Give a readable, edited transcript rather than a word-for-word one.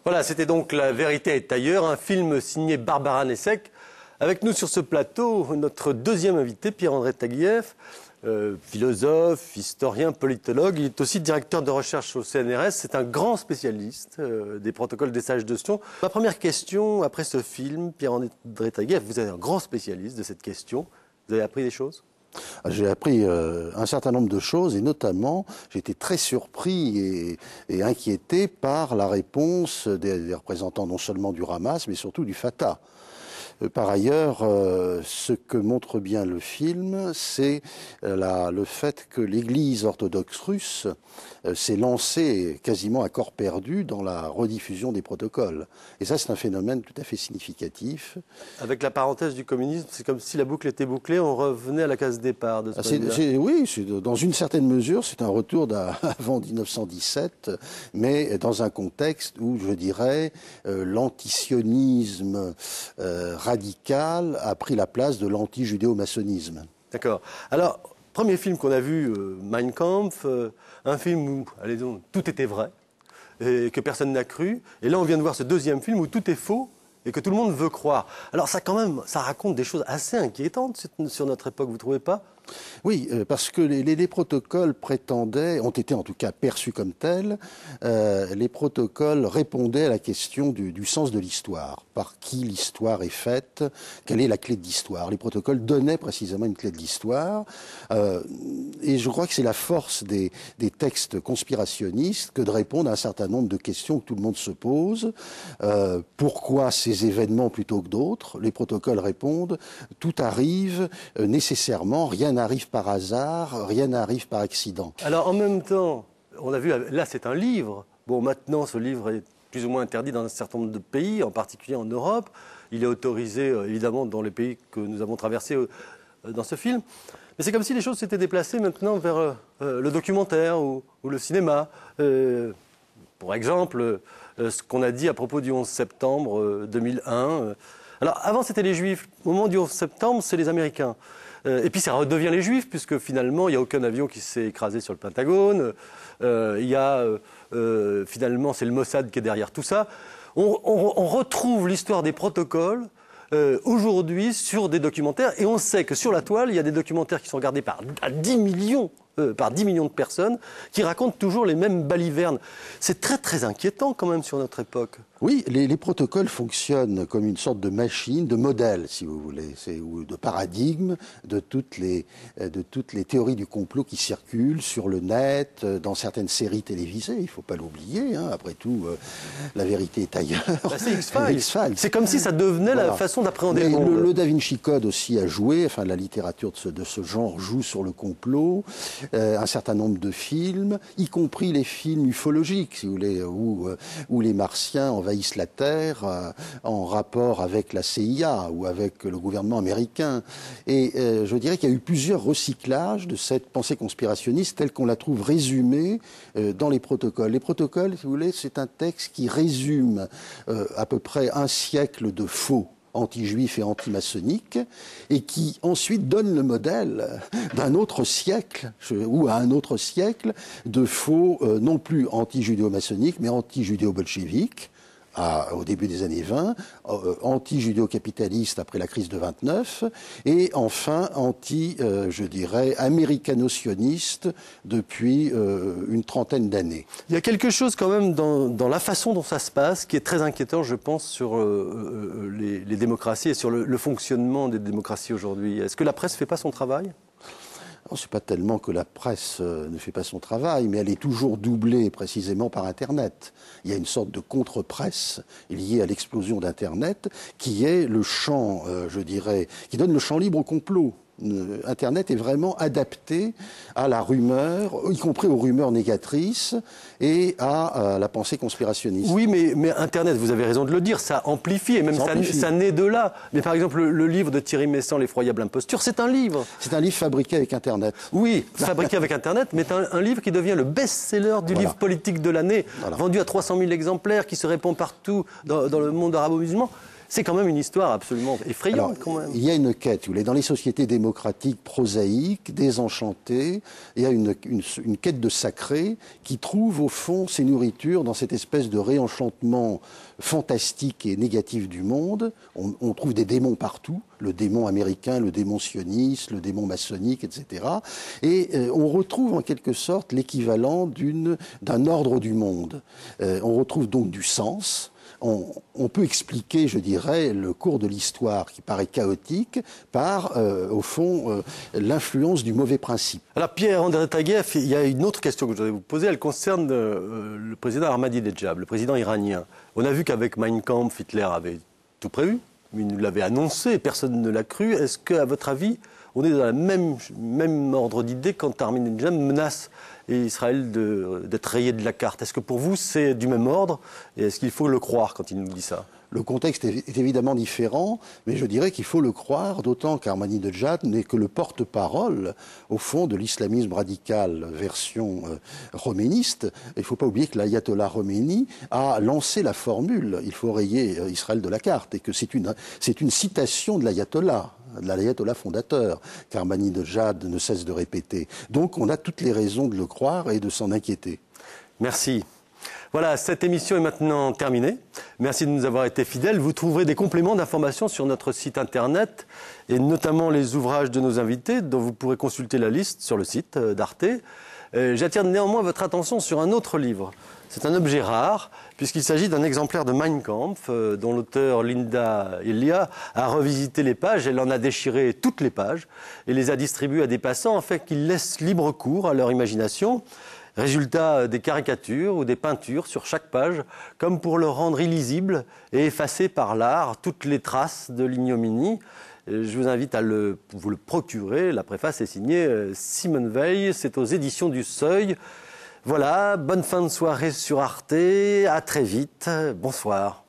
Voilà, c'était donc La vérité est ailleurs, un film signé Barbara Nessek. Avec nous sur ce plateau, notre deuxième invité, Pierre-André Taguieff, philosophe, historien, politologue. Il est aussi directeur de recherche au CNRS. C'est un grand spécialiste des protocoles des sages de Sion. Ma première question, après ce film, Pierre-André Taguieff, vous êtes un grand spécialiste de cette question. Vous avez appris des choses ? J'ai appris un certain nombre de choses et notamment, j'ai été très surpris et inquiété par la réponse des représentants non seulement du Hamas, mais surtout du Fatah. Par ailleurs, ce que montre bien le film, c'est le fait que l'Église orthodoxe russe s'est lancée quasiment à corps perdu dans la rediffusion des protocoles. Et ça, c'est un phénomène tout à fait significatif. Avec la parenthèse du communisme, c'est comme si la boucle était bouclée, on revenait à la case départ de ce Oui, dans une certaine mesure, c'est un retour d'avant 1917, mais dans un contexte où, je dirais, l'antisionisme radical a pris la place de l'anti-judéo-maçonnisme. D'accord. Alors, premier film qu'on a vu, Mein Kampf, un film où, allez donc, tout était vrai et que personne n'a cru. Et là, on vient de voir ce deuxième film où tout est faux et que tout le monde veut croire. Alors, ça, quand même, ça raconte des choses assez inquiétantes sur notre époque, vous ne trouvez pas ? Oui, parce que les protocoles ont été en tout cas perçus comme tels, les protocoles répondaient à la question du sens de l'histoire. Par qui l'histoire est faite, quelle est la clé de l'histoire. Les protocoles donnaient précisément une clé de l'histoire, et je crois que c'est la force des textes conspirationnistes que de répondre à un certain nombre de questions que tout le monde se pose. Pourquoi ces événements plutôt que d'autres? Les protocoles répondent, tout arrive nécessairement, rien n'arrive par hasard, rien n'arrive par accident. Alors en même temps, on a vu, là c'est un livre. Bon, maintenant ce livre est plus ou moins interdit dans un certain nombre de pays, en particulier en Europe. Il est autorisé évidemment dans les pays que nous avons traversés dans ce film. Mais c'est comme si les choses s'étaient déplacées maintenant vers le documentaire ou le cinéma. Pour exemple, ce qu'on a dit à propos du 11 septembre 2001. Alors avant c'était les Juifs, au moment du 11 septembre c'est les Américains. Et puis ça redevient les Juifs, puisque finalement, il n'y a aucun avion qui s'est écrasé sur le Pentagone. Finalement, c'est le Mossad qui est derrière tout ça. On retrouve l'histoire des protocoles aujourd'hui sur des documentaires. Et on sait que sur la toile, il y a des documentaires qui sont regardés par 10 millions de personnes, qui racontent toujours les mêmes balivernes. C'est très, très inquiétant quand même sur notre époque. Oui, les protocoles fonctionnent comme une sorte de machine, de modèle, si vous voulez, ou de paradigme de toutes les théories du complot qui circulent sur le net, dans certaines séries télévisées. Il ne faut pas l'oublier. Hein. Après tout, la vérité est ailleurs. C'est X-Files. C'est comme si ça devenait la façon d'appréhender le monde. Le Da Vinci Code aussi a joué. Enfin, la littérature de ce genre joue sur le complot. Un certain nombre de films, y compris les films ufologiques, si vous voulez, où les Martiens envahissent la Terre en rapport avec la CIA ou avec le gouvernement américain. Et je dirais qu'il y a eu plusieurs recyclages de cette pensée conspirationniste telle qu'on la trouve résumée dans les protocoles. Les protocoles, si vous voulez, c'est un texte qui résume à peu près un siècle de faux anti-juif et anti-maçonnique, et qui ensuite donne le modèle d'un autre siècle, ou à un autre siècle, de faux non plus anti-judéo-maçonnique, mais anti-judéo-bolchevique, au début des années 20, anti-judéo-capitaliste après la crise de 29, et enfin je dirais, américano-sioniste depuis une trentaine d'années. Il y a quelque chose quand même dans la façon dont ça se passe qui est très inquiétant, je pense, sur les démocraties et sur le fonctionnement des démocraties aujourd'hui. Est-ce que la presse ne fait pas son travail ? Ce n'est pas tellement que la presse ne fait pas son travail, mais elle est toujours doublée précisément par Internet. Il y a une sorte de contre-presse liée à l'explosion d'Internet qui est le champ, je dirais, qui donne le champ libre au complot. Internet est vraiment adapté à la rumeur, y compris aux rumeurs négatrices et à la pensée conspirationniste. Oui, mais Internet, vous avez raison de le dire, ça amplifie et même ça naît de là. Mais par exemple, le livre de Thierry Messant, L'effroyable imposture, c'est un livre. C'est un livre fabriqué avec Internet. Oui, fabriqué avec Internet, mais un livre qui devient le best-seller du livre politique de l'année, vendu à 300 000 exemplaires, qui se répand partout dans le monde arabo-musulman. C'est quand même une histoire absolument effrayante. Alors, quand même. Il y a une quête, vous voulez, dans les sociétés démocratiques prosaïques, désenchantées, il y a une quête de sacré qui trouve au fond ses nourritures dans cette espèce de réenchantement fantastique et négatif du monde. On trouve des démons partout, le démon américain, le démon sioniste, le démon maçonnique, etc. Et on retrouve en quelque sorte l'équivalent d'un ordre du monde. On retrouve donc du sens. On peut expliquer, je dirais, le cours de l'histoire qui paraît chaotique par, au fond, l'influence du mauvais principe. Alors Pierre-André Taguieff, il y a une autre question que je voudrais vous poser. Elle concerne le président Ahmadinejad, le président iranien. On a vu qu'avec Mein Kampf, Hitler avait tout prévu. Il nous l'avait annoncé, personne ne l'a cru. Est-ce qu'à votre avis, on est dans le même ordre d'idée quand Ahmadinejad menace Israël d'être rayé de la carte? Est-ce que pour vous, c'est du même ordre? Et est-ce qu'il faut le croire quand il nous dit ça? Le contexte est évidemment différent, mais je dirais qu'il faut le croire, d'autant qu'Ahmadinejad n'est que le porte-parole, au fond, de l'islamisme radical version khoméniste. Il ne faut pas oublier que l'ayatollah Khomeini a lancé la formule « il faut rayer Israël de la carte » et que c'est une citation de l'ayatollah fondateur, qu'Ahmadinejad ne cesse de répéter. Donc on a toutes les raisons de le croire et de s'en inquiéter. Merci. Voilà, cette émission est maintenant terminée. Merci de nous avoir été fidèles. Vous trouverez des compléments d'informations sur notre site internet et notamment les ouvrages de nos invités dont vous pourrez consulter la liste sur le site d'Arte. J'attire néanmoins votre attention sur un autre livre. C'est un objet rare puisqu'il s'agit d'un exemplaire de Mein Kampf dont l'auteur Linda Elia a revisité les pages. Elle en a déchiré toutes les pages et les a distribuées à des passants afin qu'ils laissent libre cours à leur imagination. Résultat, des caricatures ou des peintures sur chaque page, comme pour le rendre illisible et effacer par l'art toutes les traces de l'ignominie. Je vous invite à vous le procurer. La préface est signée Simone Veil. C'est aux éditions du Seuil. Voilà, bonne fin de soirée sur Arte. À très vite. Bonsoir.